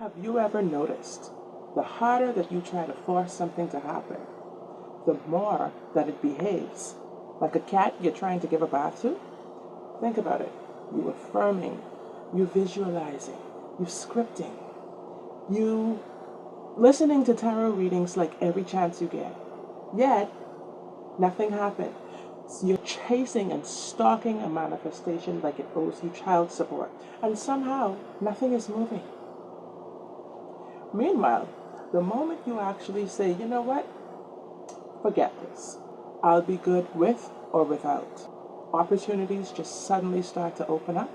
Have you ever noticed the harder that you try to force something to happen, the more that it behaves? Like a cat you're trying to give a bath to? Think about it. You affirming, you visualizing, you scripting, you listening to tarot readings like every chance you get. Yet, nothing happened. So you're chasing and stalking a manifestation like it owes you child support, and somehow nothing is moving. Meanwhile, the moment you actually say, you know what, forget this, I'll be good with or without, opportunities just suddenly start to open up.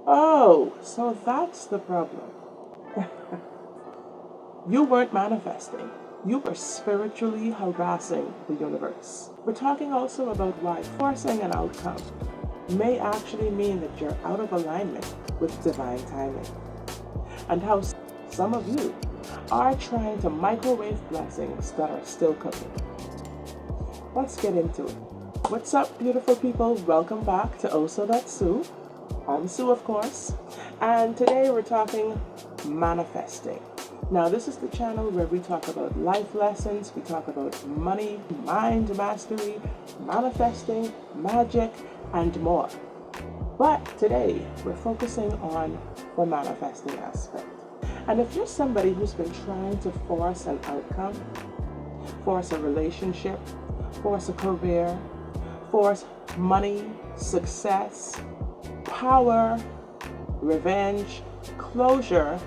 Oh, so that's the problem. You weren't manifesting. You were spiritually harassing the universe. We're talking also about why forcing an outcome may actually mean that you're out of alignment with divine timing, and how some of you are trying to microwave blessings that are still cooking. Let's get into it. What's up, beautiful people? Welcome back to Oh So That's Sue. I'm Sue, of course, and today we're talking manifesting. Now, this is the channel where we talk about life lessons, we talk about money, mind mastery, manifesting, magic, and more. But today, we're focusing on the manifesting aspect. And if you're somebody who's been trying to force an outcome, force a relationship, force a career, force money, success, power, revenge, closure,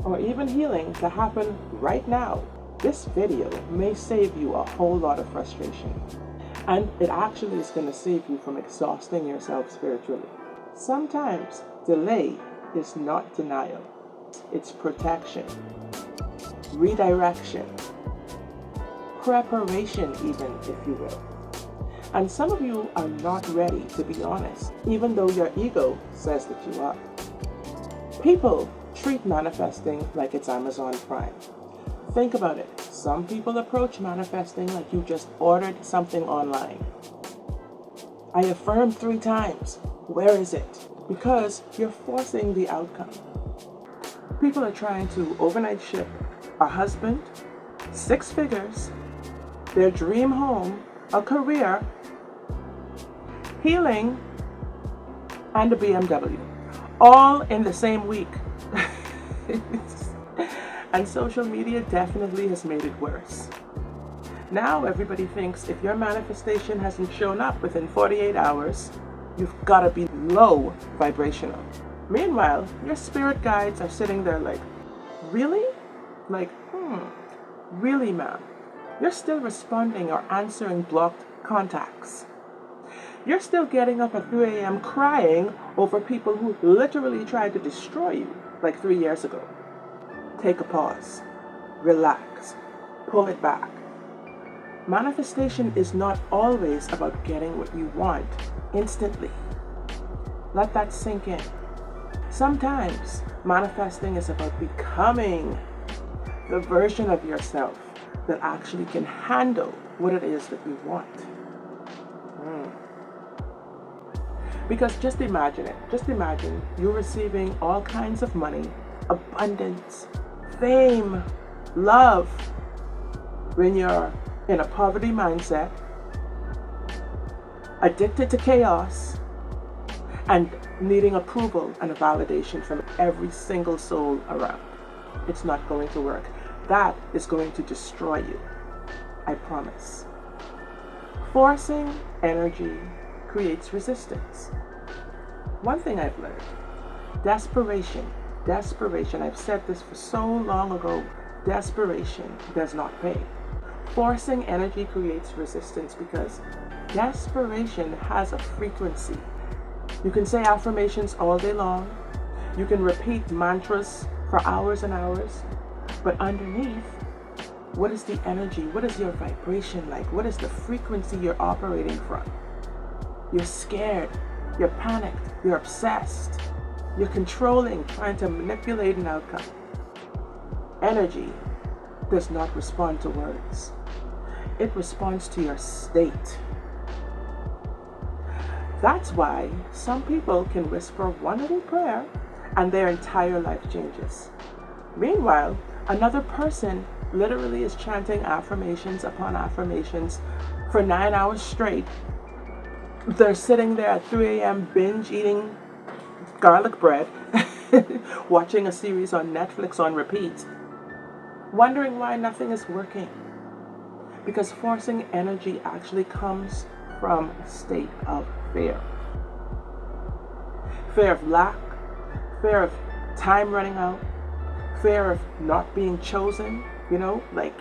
or even healing to happen right now, this video may save you a whole lot of frustration. And it actually is going to save you from exhausting yourself spiritually. Sometimes delay is not denial. It's protection, redirection, preparation even, if you will. And some of you are not ready to be honest, even though your ego says that you are. People treat manifesting like it's Amazon Prime. Think about it. Some people approach manifesting like you just ordered something online. I affirmed 3 times. Where is it? Because you're forcing the outcome. People are trying to overnight ship a husband, 6 figures, their dream home, a career, healing, and a BMW, all in the same week. And social media definitely has made it worse. Now everybody thinks if your manifestation hasn't shown up within 48 hours, you've got to be low vibrational. Meanwhile, your spirit guides are sitting there like, really? Like, really, ma'am? You're still responding or answering blocked contacts. You're still getting up at 3 a.m. crying over people who literally tried to destroy you like 3 years ago. Take a pause. Relax. Pull it back. Manifestation is not always about getting what you want instantly. Let that sink in. Sometimes manifesting is about becoming the version of yourself that actually can handle what it is that you want. Because just imagine it. Just imagine you receiving all kinds of money, abundance, fame, love, when you're in a poverty mindset, addicted to chaos, and needing approval and a validation from every single soul around. It's not going to work. That is going to destroy you. I promise. Forcing energy creates resistance. One thing I've learned, desperation, I've said this for so long ago, desperation does not pay. Forcing energy creates resistance because desperation has a frequency. You can say affirmations all day long. You can repeat mantras for hours and hours. But underneath, what is the energy? What is your vibration like? What is the frequency you're operating from? You're scared. You're panicked. You're obsessed. You're controlling, trying to manipulate an outcome. Energy does not respond to words. It responds to your state. That's why some people can whisper one little prayer and their entire life changes. Meanwhile, another person literally is chanting affirmations upon affirmations for 9 hours straight. They're sitting there at 3 a.m. binge eating garlic bread, watching a series on Netflix on repeat, wondering why nothing is working. Because forcing energy actually comes from a state of fear. Fear of lack, fear of time running out, fear of not being chosen, like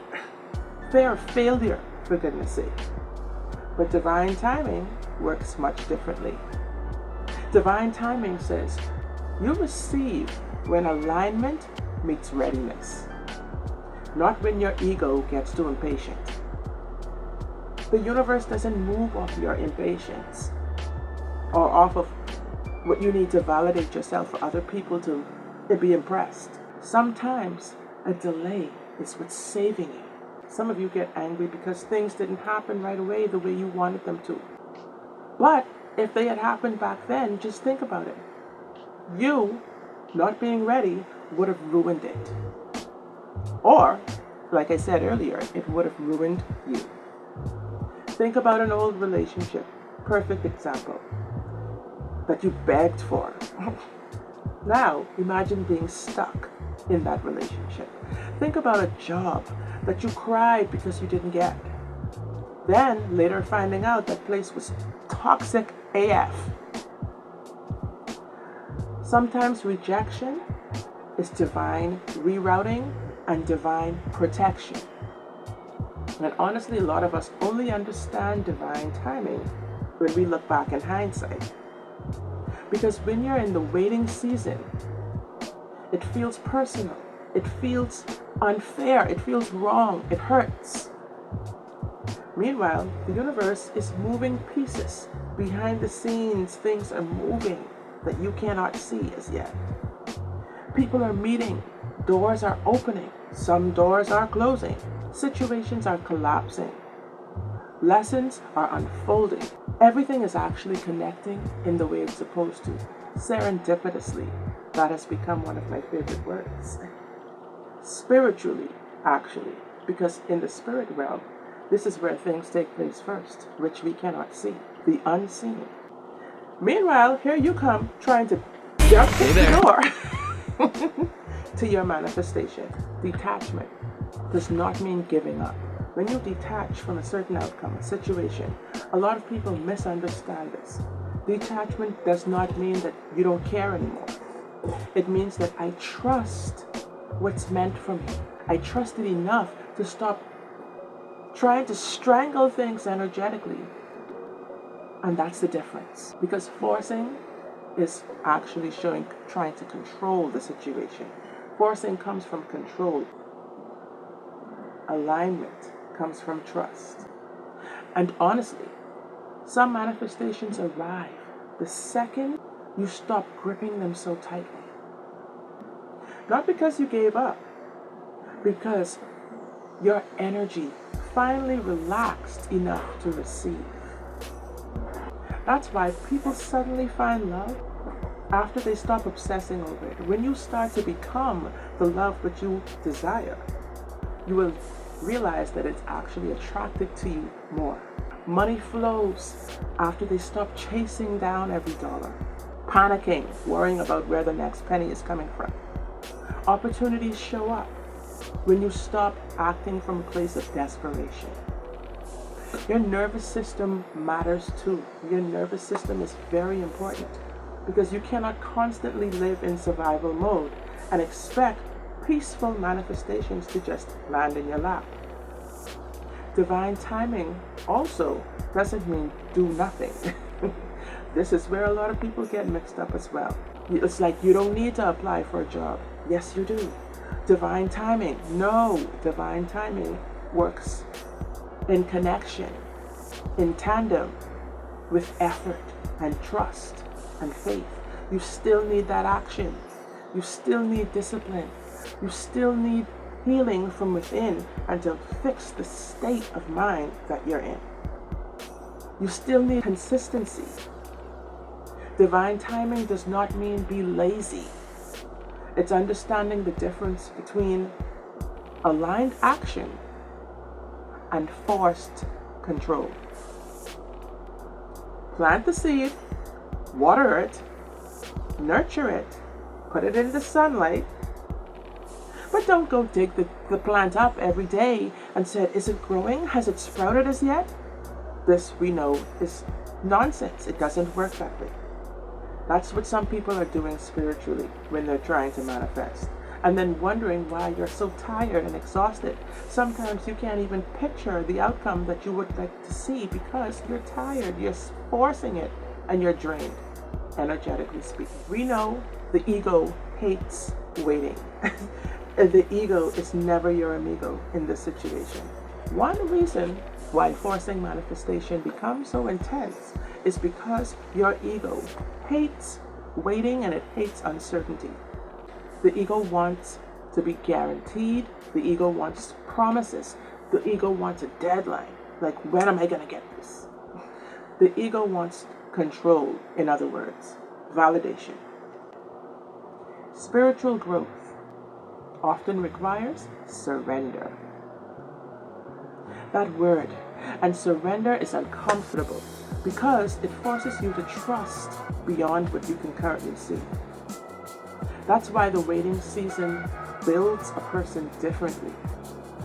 fear of failure, for goodness sake. But divine timing works much differently. Divine timing says you receive when alignment meets readiness, not when your ego gets too impatient. The universe doesn't move off your impatience or off of what you need to validate yourself for other people to be impressed. Sometimes a delay is what's saving you. Some of you get angry because things didn't happen right away the way you wanted them to. But if they had happened back then, just think about it. You not being ready would have ruined it. Or, like I said earlier, it would have ruined you. Think about an old relationship, perfect example, that you begged for. Now, imagine being stuck in that relationship. Think about a job that you cried because you didn't get. Then, later finding out that place was toxic AF. Sometimes rejection is divine rerouting and divine protection. And honestly, a lot of us only understand divine timing when we look back in hindsight. Because when you're in the waiting season, it feels personal. It feels unfair. It feels wrong. It hurts. Meanwhile, the universe is moving pieces. Behind the scenes, things are moving that you cannot see as yet. People are meeting. Doors are opening. Some doors are closing. Situations are collapsing. Lessons are unfolding. Everything is actually connecting in the way it's supposed to. Serendipitously. That has become one of my favorite words. Spiritually, actually. Because in the spirit realm, this is where things take place first, which we cannot see. The unseen. Meanwhile, here you come trying to jump in the door to your manifestation. Detachment does not mean giving up. When you detach from a certain outcome, a situation, a lot of people misunderstand this. Detachment does not mean that you don't care anymore. It means that I trust what's meant for me. I trust it enough to stop trying to strangle things energetically. And that's the difference. Because forcing is actually trying to control the situation. Forcing comes from control. Alignment comes from trust. And honestly, some manifestations arrive the second you stop gripping them so tightly. Not because you gave up, because your energy finally relaxed enough to receive. That's why people suddenly find love after they stop obsessing over it. When you start to become the love that you desire, you will realize that it's actually attracted to you more. Money flows after they stop chasing down every dollar, panicking, worrying about where the next penny is coming from. Opportunities show up when you stop acting from a place of desperation. Your nervous system matters too. Your nervous system is very important because you cannot constantly live in survival mode and expect peaceful manifestations to just land in your lap. Divine timing also doesn't mean do nothing. This is where a lot of people get mixed up as well. It's like you don't need to apply for a job. Yes, you do. Divine timing. No, divine timing works in connection, in tandem with effort and trust and faith. You still need that action. You still need discipline. You still need healing from within and to fix the state of mind that you're in. You still need consistency. Divine timing does not mean be lazy. It's understanding the difference between aligned action and forced control. Plant the seed, water it, nurture it, put it in the sunlight, but don't go dig the plant up every day and say, is it growing? Has it sprouted as yet? This, we know, is nonsense. It doesn't work that way. That's what some people are doing spiritually when they're trying to manifest. And then wondering why you're so tired and exhausted. Sometimes you can't even picture the outcome that you would like to see because you're tired, you're forcing it, and you're drained, energetically speaking. We know the ego hates waiting. The ego is never your amigo in this situation. One reason why forcing manifestation becomes so intense is because your ego hates waiting and it hates uncertainty. The ego wants to be guaranteed. The ego wants promises. The ego wants a deadline. Like, when am I going to get this? The ego wants control, in other words, validation. Spiritual growth often requires surrender. That word, and surrender, is uncomfortable because it forces you to trust beyond what you can currently see. That's why the waiting season builds a person differently.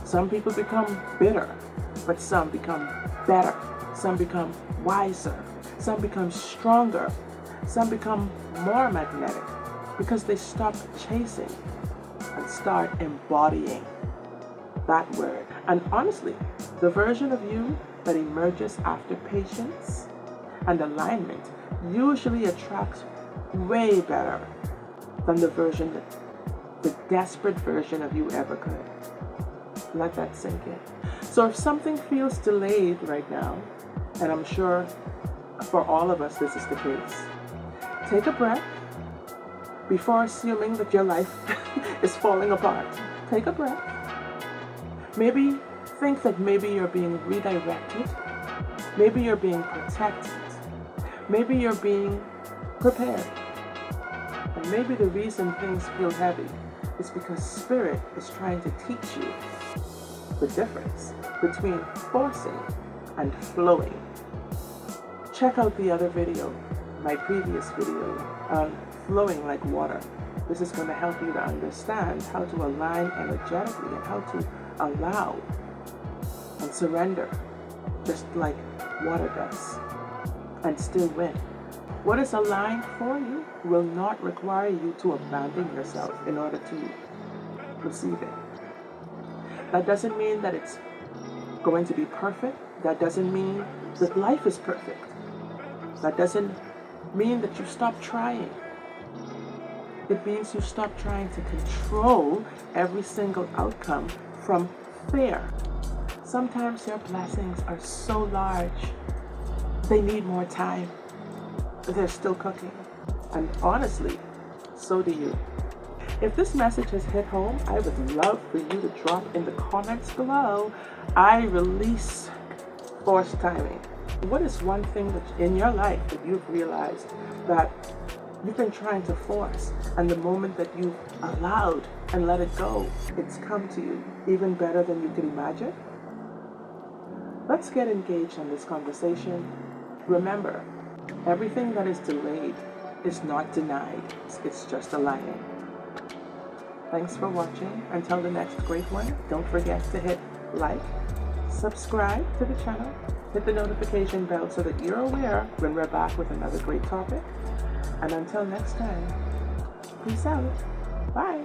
Some people become bitter, but some become better. Some become wiser. Some become stronger. Some become more magnetic because they stop chasing and start embodying that word. And honestly, the version of you that emerges after patience and alignment usually attracts way better than the desperate version of you ever could. Let that sink in. So if something feels delayed right now, and I'm sure for all of us this is the case, take a breath before assuming that your life is falling apart. Take a breath. Maybe think that maybe you're being redirected. Maybe you're being protected. Maybe you're being prepared. And maybe the reason things feel heavy is because Spirit is trying to teach you the difference between forcing and flowing. Check out the other video, my previous video on flowing like water. This is going to help you to understand how to align energetically and how to allow and surrender just like water does and still win. What is aligned for you will not require you to abandon yourself in order to receive it. That doesn't mean that it's going to be perfect. That doesn't mean that life is perfect. That doesn't mean that you stop trying. It means you stop trying to control every single outcome from fear. Sometimes your blessings are so large, they need more time. They're still cooking. And honestly, so do you. If this message has hit home, I would love for you to drop in the comments below, I release forced timing. What is one thing that in your life that you've realized that you've been trying to force, and the moment that you've allowed and let it go, it's come to you even better than you could imagine? Let's get engaged in this conversation. Remember, everything that is delayed is not denied. It's just aligning. Thanks for watching. Until the next great one, don't forget to hit like, subscribe to the channel, hit the notification bell so that you're aware when we're back with another great topic. And until next time, peace out. Bye.